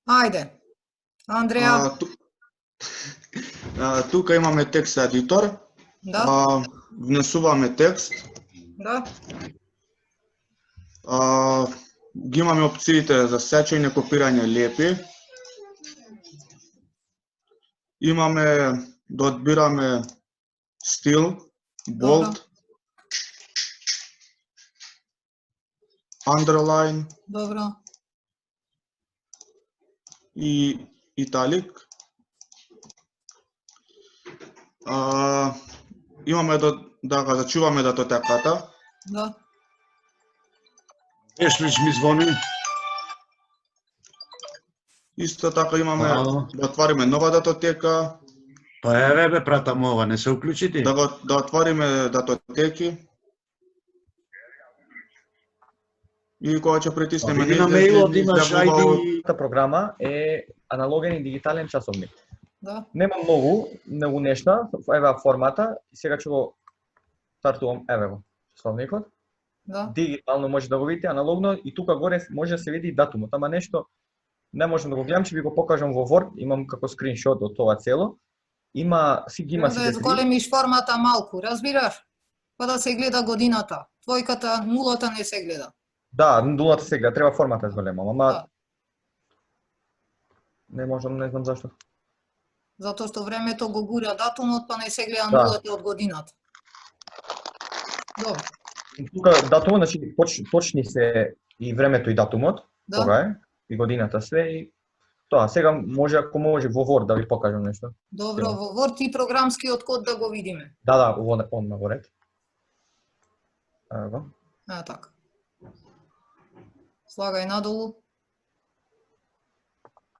Ајде. Андреја. Тука имаме текст едитор. Да. Внесуваме текст. Да. Ги имаме опциите за сечење, копирање, лепи. Имаме да одбираме стил, bold, underline. Добро. И италик. Имаме да го зачуваме датотеката. Да. Ешвич ми звони. Исто така имаме да отвориме нова датотека. Па еве бе пратам ова, не се уклучи ти? Да отвориме датотеки. И кога ќе притиснеме на мејлот имаш ID. Та програма е аналоген и дигитален часовник. Да. Нема многу нешта, еве формата и сега ќе го стартувам, еве го часовникот. Да. Дигитално може да го видите, аналогно и тука горе може да се види и датумот, ама нешто не можам да го гледам, ќе ви го покажам во Word, имам како скриншот од тоа цело. Има сите Да зголемиш формата малку, разбираш? Па да се гледа годината. Твојката, нулата не се гледа. Да, нулата се гледа, треба формата зголемам, ама Да. не можам, не знам зашто. Затоа што времето го гура датумот, па не се гледа Да. нулата од годината. Добро. Тука датумот, значи точни се и времето и датумот, Да. кога е, и годината све и тоа. Сега може, ако може во Word да ви покажам нешто. Добро, во Word и програмскиот код да го видиме. Да, он на горед. Ево. Така. Слагај надолу.